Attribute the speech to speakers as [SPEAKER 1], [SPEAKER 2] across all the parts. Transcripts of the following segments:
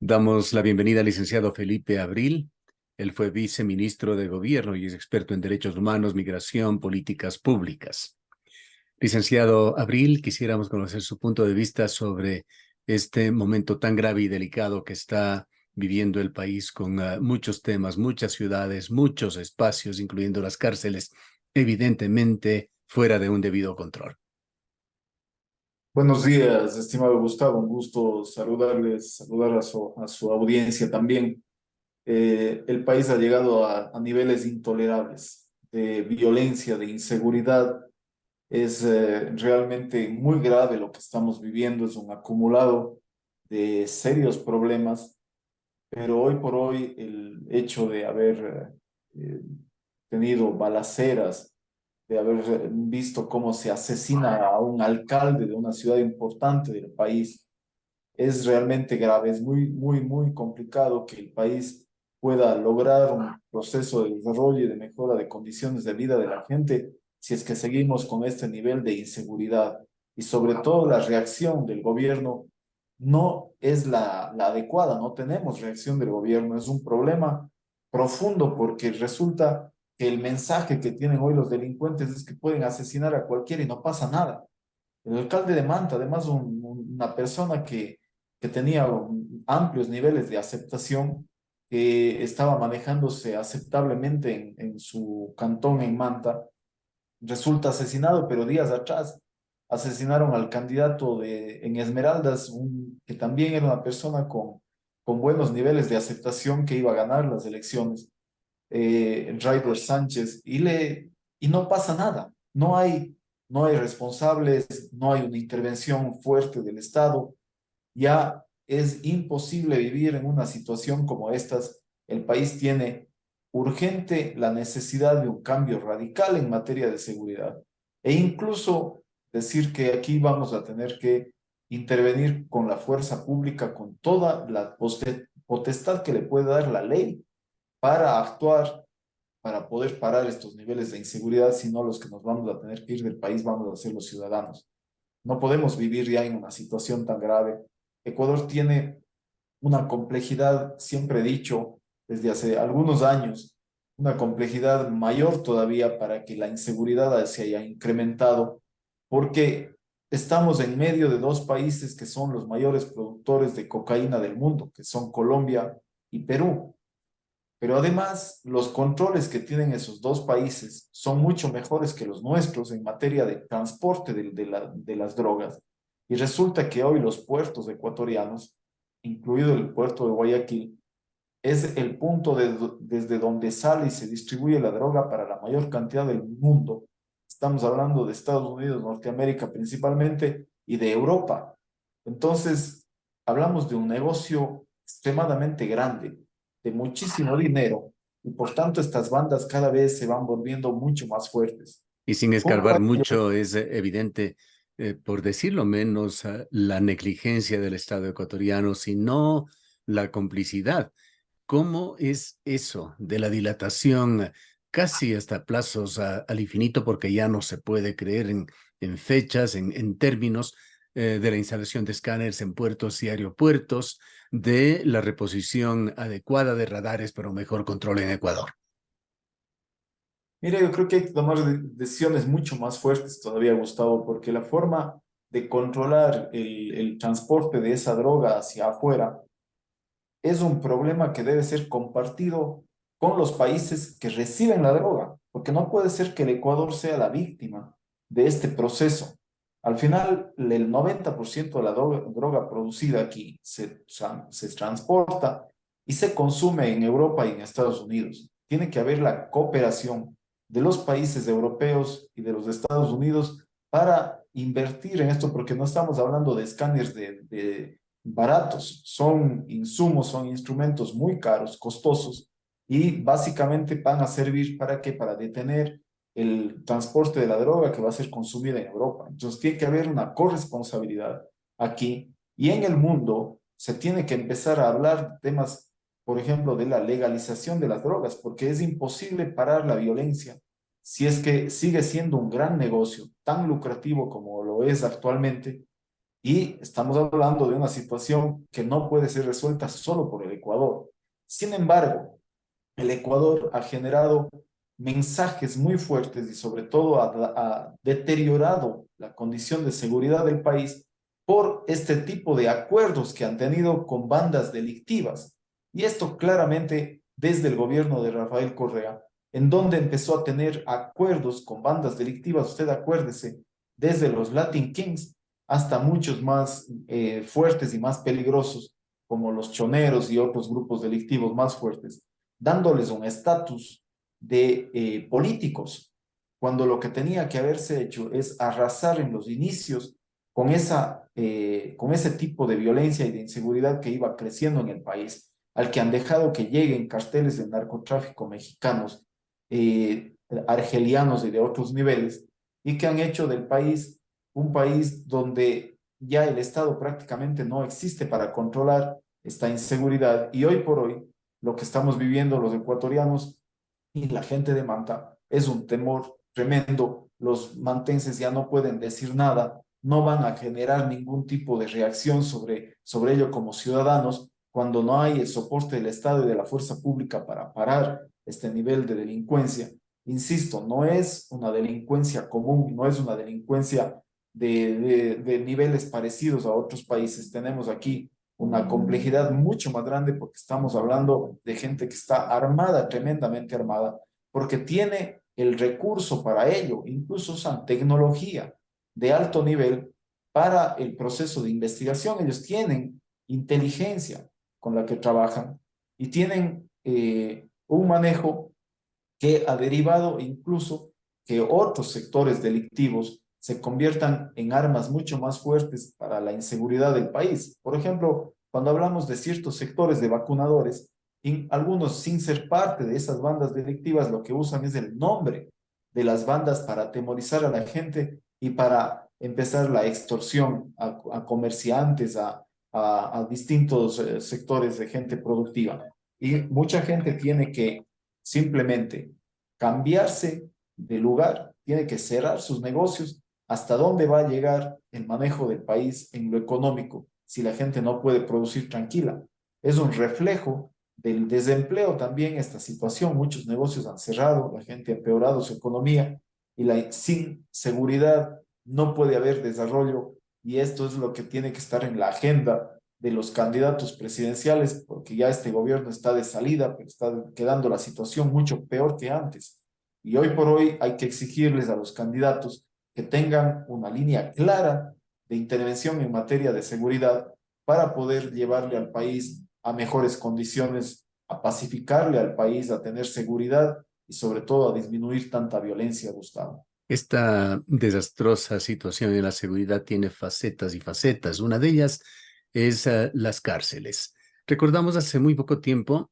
[SPEAKER 1] Damos la bienvenida al licenciado Felipe Abril. Él fue viceministro de Gobierno y es experto en derechos humanos, migración, políticas públicas. Licenciado Abril, quisiéramos conocer su punto de vista sobre este momento tan grave y delicado que está viviendo el país con muchos temas, muchas ciudades, muchos espacios, incluyendo las cárceles, evidentemente fuera de un debido control.
[SPEAKER 2] Buenos días, estimado Gustavo. Un gusto saludarles, saludar a su audiencia también. El país ha llegado a niveles intolerables de violencia, de inseguridad. Es realmente muy grave lo que estamos viviendo. Es un acumulado de serios problemas, pero hoy por hoy el hecho de haber tenido balaceras, de haber visto cómo se asesina a un alcalde de una ciudad importante del país, es realmente grave. Es muy, muy, muy complicado que el país pueda lograr un proceso de desarrollo y de mejora de condiciones de vida de la gente si es que seguimos con este nivel de inseguridad. Y sobre todo la reacción del gobierno no es la adecuada, no tenemos reacción del gobierno. Es un problema profundo porque resulta que el mensaje que tienen hoy los delincuentes es que pueden asesinar a cualquiera y no pasa nada. El alcalde de Manta, además, una persona que tenía amplios niveles de aceptación, que estaba manejándose aceptablemente en su cantón en Manta, resulta asesinado, pero días atrás asesinaron al candidato en Esmeraldas, que también era una persona con buenos niveles de aceptación que iba a ganar las elecciones, Ryder Sánchez, y no pasa nada. No hay responsables, no hay una intervención fuerte del Estado. Ya es imposible vivir en una situación como estas. El país tiene urgente la necesidad de un cambio radical en materia de seguridad. E incluso decir que aquí vamos a tener que intervenir con la fuerza pública, con toda la potestad que le puede dar la ley para actuar, para poder parar estos niveles de inseguridad. Si no, los que nos vamos a tener que ir del país vamos a ser los ciudadanos. No podemos vivir ya en una situación tan grave. Ecuador tiene una complejidad, siempre he dicho, desde hace algunos años, una complejidad mayor todavía para que la inseguridad se haya incrementado, porque estamos en medio de dos países que son los mayores productores de cocaína del mundo, que son Colombia y Perú. Pero además, los controles que tienen esos dos países son mucho mejores que los nuestros en materia de transporte de las drogas. Y resulta que hoy los puertos ecuatorianos, incluido el puerto de Guayaquil, es el punto desde donde sale y se distribuye la droga para la mayor cantidad del mundo. Estamos hablando de Estados Unidos, Norteamérica principalmente, y de Europa. Entonces, hablamos de un negocio extremadamente grande, de muchísimo dinero, y por tanto estas bandas cada vez se van volviendo mucho más fuertes.
[SPEAKER 1] Y sin
[SPEAKER 2] Junto
[SPEAKER 1] escarbar
[SPEAKER 2] a ello,
[SPEAKER 1] mucho, es evidente, por decirlo menos, la negligencia del Estado ecuatoriano, sino la complicidad. ¿Cómo es eso de la dilatación casi hasta plazos al infinito, porque ya no se puede creer en fechas, en términos de la instalación de escáneres en puertos y aeropuertos, de la reposición adecuada de radares, pero mejor control en Ecuador?
[SPEAKER 2] mira, yo creo que hay que tomar decisiones mucho más fuertes todavía, Gustavo, porque la forma de controlar el transporte de esa droga hacia afuera es un problema que debe ser compartido con los países que reciben la droga, porque no puede ser que el Ecuador sea la víctima de este proceso. Al final, el 90% de la droga producida aquí se transporta y se consume en Europa y en Estados Unidos. Tiene que haber la cooperación de los países europeos y de los Estados Unidos para invertir en esto, porque no estamos hablando de escáneres de baratos, son insumos, son instrumentos muy caros, costosos, y básicamente van a servir para qué, para detener el transporte de la droga que va a ser consumida en Europa. Entonces tiene que haber una corresponsabilidad aquí y en el mundo se tiene que empezar a hablar de temas, por ejemplo, de la legalización de las drogas, porque es imposible parar la violencia si es que sigue siendo un gran negocio, tan lucrativo como lo es actualmente, Y estamos hablando de una situación que no puede ser resuelta solo por el Ecuador. Sin embargo, el Ecuador ha generado mensajes muy fuertes y sobre todo ha deteriorado la condición de seguridad del país por este tipo de acuerdos que han tenido con bandas delictivas. Y esto claramente desde el gobierno de Rafael Correa, en donde empezó a tener acuerdos con bandas delictivas, usted acuérdese, desde los Latin Kings hasta muchos más fuertes y más peligrosos, como los choneros y otros grupos delictivos más fuertes, dándoles un estatus de políticos, cuando lo que tenía que haberse hecho es arrasar en los inicios con ese tipo de violencia y de inseguridad que iba creciendo en el país, al que han dejado que lleguen carteles de narcotráfico mexicanos, argelianos y de otros niveles, y que han hecho del país un país donde ya el Estado prácticamente no existe para controlar esta inseguridad. Y hoy por hoy, lo que estamos viviendo los ecuatorianos y la gente de Manta es un temor tremendo. Los mantenses ya no pueden decir nada, no van a generar ningún tipo de reacción sobre ello como ciudadanos cuando no hay el soporte del Estado y de la fuerza pública para parar este nivel de delincuencia. Insisto, no es una delincuencia común, no es una delincuencia de niveles parecidos a otros países. Tenemos aquí una complejidad mucho más grande porque estamos hablando de gente que está armada, tremendamente armada, porque tiene el recurso para ello, incluso usan tecnología de alto nivel para el proceso de investigación. Ellos tienen inteligencia con la que trabajan y tienen un manejo que ha derivado incluso que otros sectores delictivos se conviertan en armas mucho más fuertes para la inseguridad del país. Por ejemplo, cuando hablamos de ciertos sectores de vacunadores, algunos sin ser parte de esas bandas delictivas, lo que usan es el nombre de las bandas para atemorizar a la gente y para empezar la extorsión a comerciantes, a distintos sectores de gente productiva. Y mucha gente tiene que simplemente cambiarse de lugar, tiene que cerrar sus negocios. ¿Hasta dónde va a llegar el manejo del país en lo económico si la gente no puede producir tranquila? Es un reflejo del desempleo también esta situación. Muchos negocios han cerrado, la gente ha empeorado su economía y sin seguridad no puede haber desarrollo, y esto es lo que tiene que estar en la agenda de los candidatos presidenciales, porque ya este gobierno está de salida, pero está quedando la situación mucho peor que antes. Y hoy por hoy hay que exigirles a los candidatos que tengan una línea clara de intervención en materia de seguridad para poder llevarle al país a mejores condiciones, a pacificarle al país, a tener seguridad y sobre todo a disminuir tanta violencia, Gustavo.
[SPEAKER 1] Esta desastrosa situación en la seguridad tiene facetas y facetas. Una de ellas es las cárceles. Recordamos hace muy poco tiempo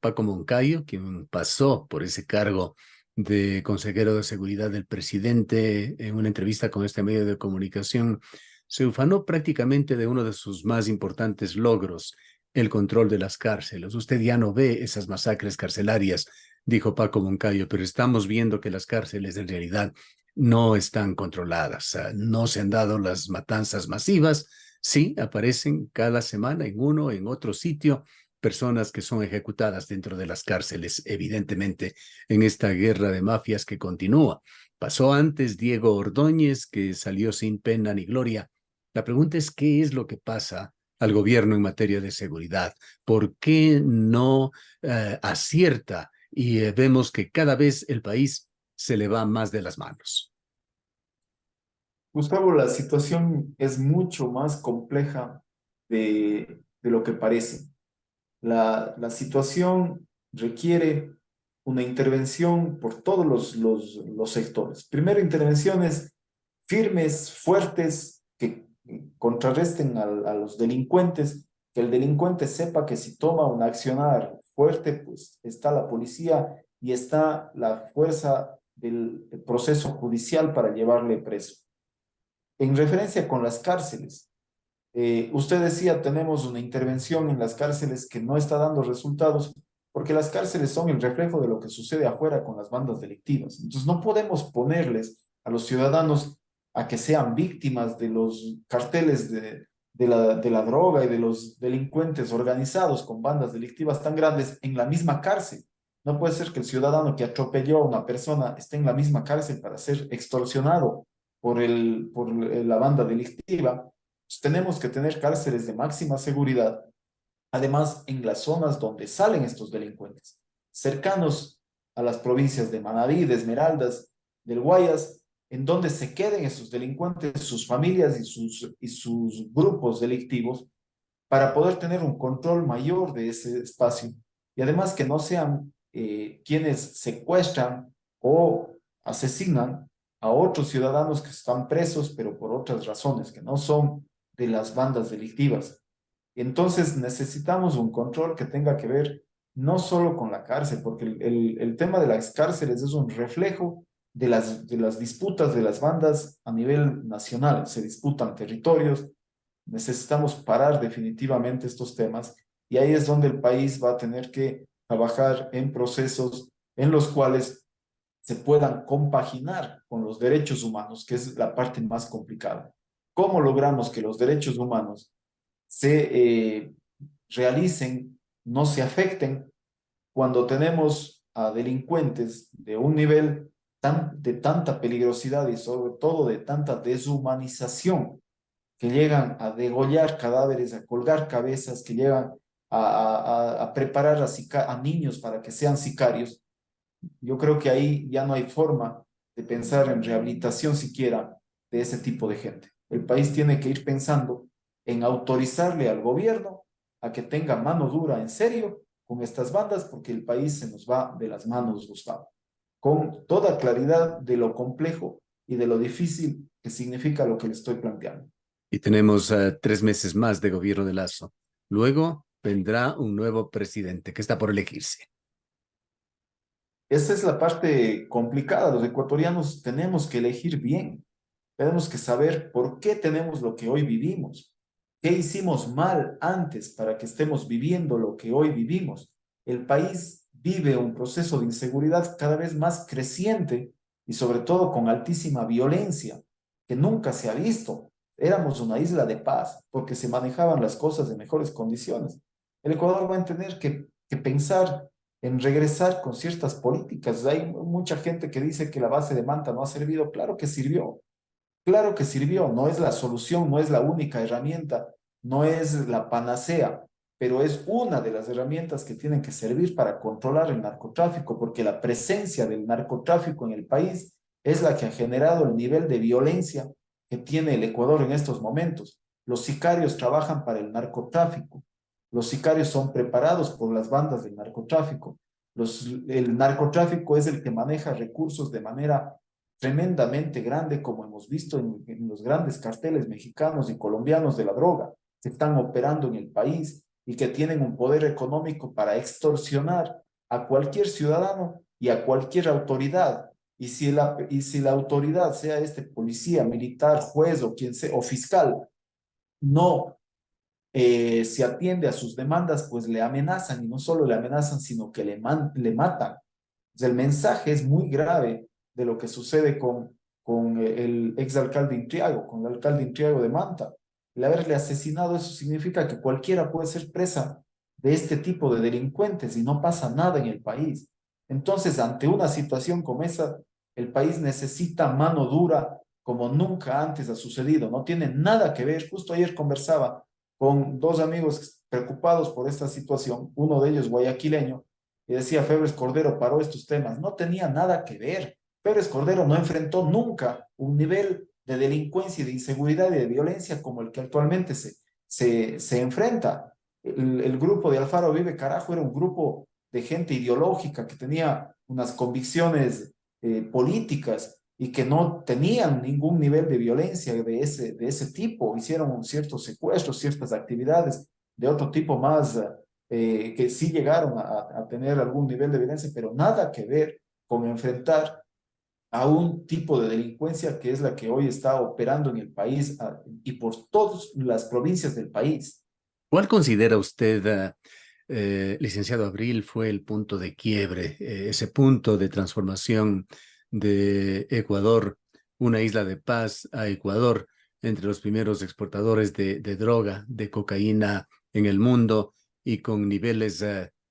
[SPEAKER 1] Paco Moncayo, quien pasó por ese cargo de consejero de seguridad del presidente, en una entrevista con este medio de comunicación, se ufanó prácticamente de uno de sus más importantes logros, el control de las cárceles. Usted ya no ve esas masacres carcelarias, dijo Paco Moncayo, pero estamos viendo que las cárceles en realidad no están controladas. No se han dado las matanzas masivas. Sí, aparecen cada semana en uno, en otro sitio, personas que son ejecutadas dentro de las cárceles, evidentemente, en esta guerra de mafias que continúa. Pasó antes Diego Ordóñez, que salió sin pena ni gloria. La pregunta es, ¿qué es lo que pasa al gobierno en materia de seguridad? ¿Por qué no acierta? Y vemos que cada vez el país se le va más de las manos.
[SPEAKER 2] Gustavo, la situación es mucho más compleja de lo que parece. La situación requiere una intervención por todos los sectores. Primero, intervenciones firmes, fuertes, que contrarresten a los delincuentes, que el delincuente sepa que si toma un accionar fuerte, pues está la policía y está la fuerza del proceso judicial para llevarle preso. En referencia con las cárceles, usted decía, tenemos una intervención en las cárceles que no está dando resultados porque las cárceles son el reflejo de lo que sucede afuera con las bandas delictivas. Entonces no podemos ponerles a los ciudadanos a que sean víctimas de los carteles de la droga y de los delincuentes organizados con bandas delictivas tan grandes en la misma cárcel. No puede ser que el ciudadano que atropelló a una persona esté en la misma cárcel para ser extorsionado por la banda delictiva. Pues tenemos que tener cárceles de máxima seguridad, además en las zonas donde salen estos delincuentes, cercanos a las provincias de Manabí, de Esmeraldas, del Guayas, en donde se queden esos delincuentes, sus familias y sus grupos delictivos, para poder tener un control mayor de ese espacio. Y además que no sean quienes secuestran o asesinan a otros ciudadanos que están presos, pero por otras razones, que no son de las bandas delictivas. Entonces necesitamos un control que tenga que ver no solo con la cárcel, porque el tema de las cárceles es un reflejo de las disputas de las bandas a nivel nacional. Se disputan territorios, necesitamos parar definitivamente estos temas y ahí es donde el país va a tener que trabajar en procesos en los cuales se puedan compaginar con los derechos humanos, que es la parte más complicada. ¿Cómo logramos que los derechos humanos se realicen, no se afecten cuando tenemos a delincuentes de un nivel de tanta peligrosidad y sobre todo de tanta deshumanización, que llegan a degollar cadáveres, a colgar cabezas, que llegan a preparar a niños para que sean sicarios? Yo creo que ahí ya no hay forma de pensar en rehabilitación siquiera de ese tipo de gente. El país tiene que ir pensando en autorizarle al gobierno a que tenga mano dura en serio con estas bandas, porque el país se nos va de las manos, Gustavo, con toda claridad de lo complejo y de lo difícil que significa lo que le estoy planteando.
[SPEAKER 1] Y tenemos 3 meses más de gobierno de Lazo. Luego vendrá un nuevo presidente que está por elegirse.
[SPEAKER 2] Esa es la parte complicada. Los ecuatorianos tenemos que elegir bien. Tenemos que saber por qué tenemos lo que hoy vivimos. ¿Qué hicimos mal antes para que estemos viviendo lo que hoy vivimos? El país vive un proceso de inseguridad cada vez más creciente y sobre todo con altísima violencia que nunca se ha visto. Éramos una isla de paz porque se manejaban las cosas en mejores condiciones. El Ecuador va a tener que pensar en regresar con ciertas políticas. Hay mucha gente que dice que la base de Manta no ha servido. Claro que sirvió. Claro que sirvió, no es la solución, no es la única herramienta, no es la panacea, pero es una de las herramientas que tienen que servir para controlar el narcotráfico, porque la presencia del narcotráfico en el país es la que ha generado el nivel de violencia que tiene el Ecuador en estos momentos. Los sicarios trabajan para el narcotráfico, los sicarios son preparados por las bandas del narcotráfico. El narcotráfico es el que maneja recursos de manera tremendamente grande, como hemos visto en los grandes carteles mexicanos y colombianos de la droga, que están operando en el país y que tienen un poder económico para extorsionar a cualquier ciudadano y a cualquier autoridad. Y si la autoridad, sea este policía, militar, juez o quien sea, o fiscal, no se atiende a sus demandas, pues le amenazan, y no solo le amenazan, sino que le matan. Entonces, el mensaje es muy grave de lo que sucede con el exalcalde Intriago, con el alcalde Intriago de Manta. El haberle asesinado, eso significa que cualquiera puede ser presa de este tipo de delincuentes y no pasa nada en el país. Entonces, ante una situación como esa, el país necesita mano dura como nunca antes ha sucedido. No tiene nada que ver. Justo ayer conversaba con dos amigos preocupados por esta situación, uno de ellos guayaquileño, y decía: Febres Cordero paró estos temas. No tenía nada que ver. Febres Cordero no enfrentó nunca un nivel de delincuencia y de inseguridad y de violencia como el que actualmente se enfrenta. El grupo de Alfaro Vive Carajo era un grupo de gente ideológica que tenía unas convicciones políticas y que no tenían ningún nivel de violencia de ese tipo. Hicieron ciertos secuestros, ciertas actividades de otro tipo más, que sí llegaron a tener algún nivel de violencia, pero nada que ver con enfrentar a un tipo de delincuencia que es la que hoy está operando en el país, y por todas las provincias del país.
[SPEAKER 1] ¿Cuál considera usted, licenciado Abril, fue el punto de quiebre, ese punto de transformación de Ecuador una isla de paz a Ecuador, entre los primeros exportadores de droga, de cocaína en el mundo y con niveles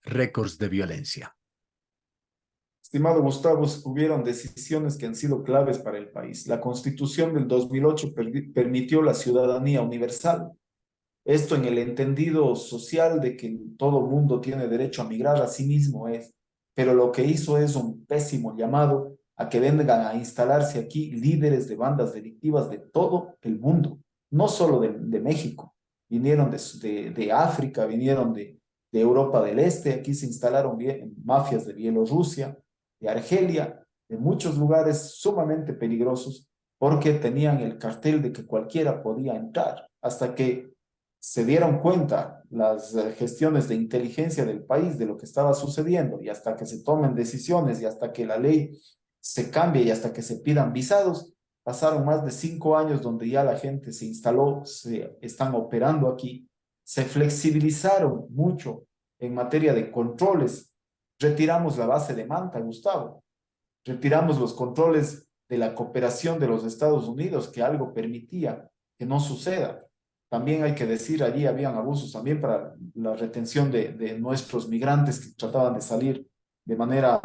[SPEAKER 1] récords de violencia.
[SPEAKER 2] Estimado Gustavo, hubieron decisiones que han sido claves para el país. La Constitución del 2008 permitió la ciudadanía universal. Esto en el entendido social de que todo mundo tiene derecho a migrar, a sí mismo es. Pero lo que hizo es un pésimo llamado a que vengan a instalarse aquí líderes de bandas delictivas de todo el mundo, no solo de México. Vinieron de África, vinieron de Europa del Este, aquí se instalaron mafias de Bielorrusia, de Argelia, de muchos lugares sumamente peligrosos, porque tenían el cartel de que cualquiera podía entrar, hasta que se dieron cuenta las gestiones de inteligencia del país de lo que estaba sucediendo y hasta que se tomen decisiones y hasta que la ley se cambie y hasta que se pidan visados, pasaron más de 5 años donde ya la gente se instaló, se están operando aquí, se flexibilizaron mucho en materia de controles. Retiramos la base de Manta, Gustavo, retiramos los controles de la cooperación de los Estados Unidos, que algo permitía que no suceda. También hay que decir, allí habían abusos también para la retención de nuestros migrantes que trataban de salir de manera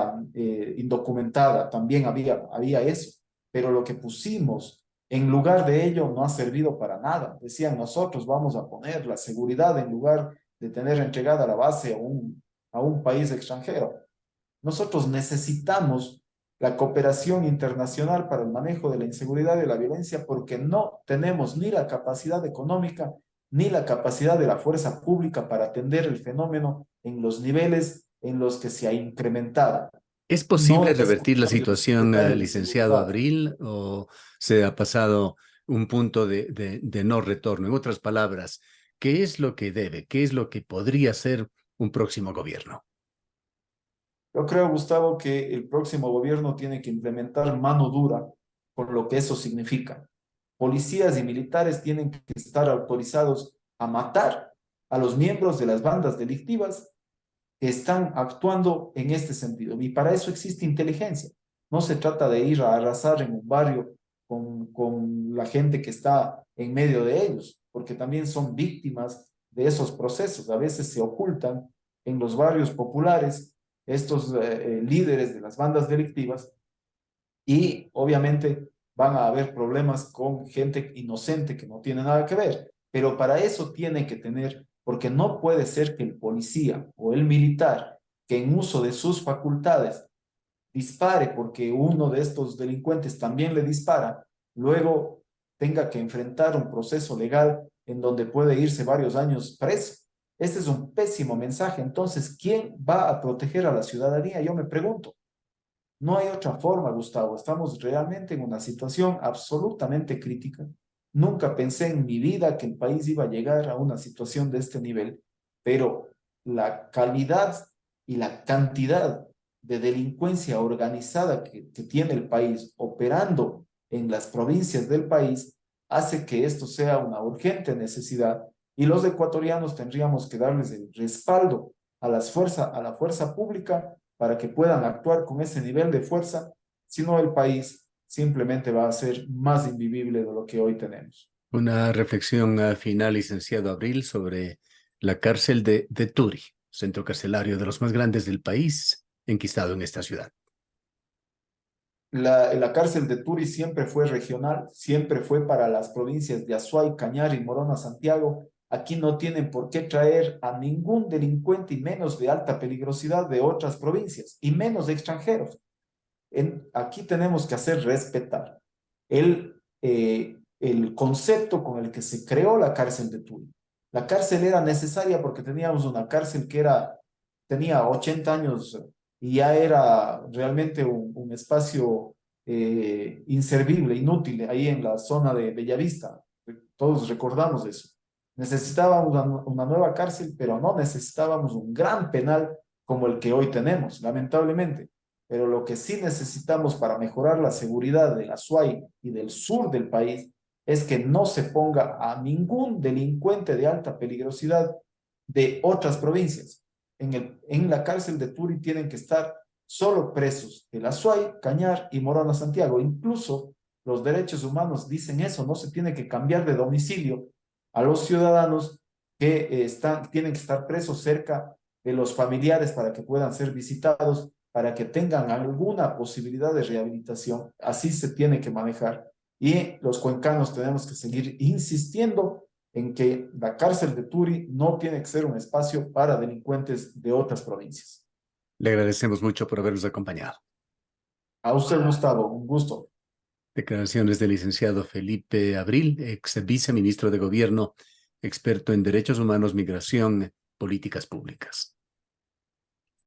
[SPEAKER 2] indocumentada. También había eso. Pero lo que pusimos en lugar de ello no ha servido para nada. Decían, nosotros vamos a poner la seguridad en lugar de tener entregada la base a un país extranjero. Nosotros necesitamos la cooperación internacional para el manejo de la inseguridad y de la violencia porque no tenemos ni la capacidad económica ni la capacidad de la fuerza pública para atender el fenómeno en los niveles en los que se ha incrementado.
[SPEAKER 1] ¿Es
[SPEAKER 2] No
[SPEAKER 1] posible
[SPEAKER 2] es
[SPEAKER 1] revertir la
[SPEAKER 2] culpa de los
[SPEAKER 1] situación,
[SPEAKER 2] secretarios de
[SPEAKER 1] licenciado
[SPEAKER 2] seguridad.
[SPEAKER 1] Abril, o se ha pasado un punto de no retorno? En otras palabras, ¿qué es lo que debe, qué es lo que podría ser un próximo gobierno?
[SPEAKER 2] Yo creo, Gustavo, que el próximo gobierno tiene que implementar mano dura con lo que eso significa. Policías y militares tienen que estar autorizados a matar a los miembros de las bandas delictivas que están actuando en este sentido. Y para eso existe inteligencia. No se trata de ir a arrasar en un barrio con la gente que está en medio de ellos, porque también son víctimas de esos procesos. A veces se ocultan en los barrios populares estos líderes de las bandas delictivas y obviamente van a haber problemas con gente inocente que no tiene nada que ver. Pero para eso tiene que tener, porque no puede ser que el policía o el militar que en uso de sus facultades dispare porque uno de estos delincuentes también le dispara, luego tenga que enfrentar un proceso legal en donde puede irse varios años preso. Este es un pésimo mensaje. Entonces, ¿quién va a proteger a la ciudadanía? Yo me pregunto. No hay otra forma, Gustavo. Estamos realmente en una situación absolutamente crítica. Nunca pensé en mi vida que el país iba a llegar a una situación de este nivel, pero la calidad y la cantidad de delincuencia organizada que tiene el país operando en las provincias del país hace que esto sea una urgente necesidad y los ecuatorianos tendríamos que darles el respaldo a la fuerza pública para que puedan actuar con ese nivel de fuerza, si no el país simplemente va a ser más invivible de lo que hoy tenemos.
[SPEAKER 1] Una reflexión final, licenciado Abril, sobre la cárcel de Turi, centro carcelario de los más grandes del país, enquistado en esta ciudad.
[SPEAKER 2] La cárcel de Turi siempre fue regional, siempre fue para las provincias de Azuay, Cañar y Morona, Santiago. Aquí no tienen por qué traer a ningún delincuente y menos de alta peligrosidad de otras provincias y menos de extranjeros. Aquí tenemos que hacer respetar el concepto con el que se creó la cárcel de Turi. La cárcel era necesaria porque teníamos una cárcel que tenía 80 años y ya era realmente un espacio inservible, inútil, ahí en la zona de Bellavista. Todos recordamos eso. Necesitábamos una nueva cárcel, pero no necesitábamos un gran penal como el que hoy tenemos, lamentablemente. Pero lo que sí necesitamos para mejorar la seguridad de la SUAY y del sur del país es que no se ponga a ningún delincuente de alta peligrosidad de otras provincias. En la cárcel de Turi tienen que estar solo presos de la SUAY, Cañar y Morona Santiago. Incluso los derechos humanos dicen eso, no se tiene que cambiar de domicilio a los ciudadanos que tienen que estar presos cerca de los familiares para que puedan ser visitados, para que tengan alguna posibilidad de rehabilitación. Así se tiene que manejar. Y los cuencanos tenemos que seguir insistiendo en que la cárcel de Turi no tiene que ser un espacio para delincuentes de otras provincias.
[SPEAKER 1] Le agradecemos mucho por habernos acompañado.
[SPEAKER 2] A usted, Gustavo, un gusto.
[SPEAKER 1] Declaraciones del licenciado Felipe Abril, ex viceministro de Gobierno, experto en derechos humanos, migración, políticas públicas.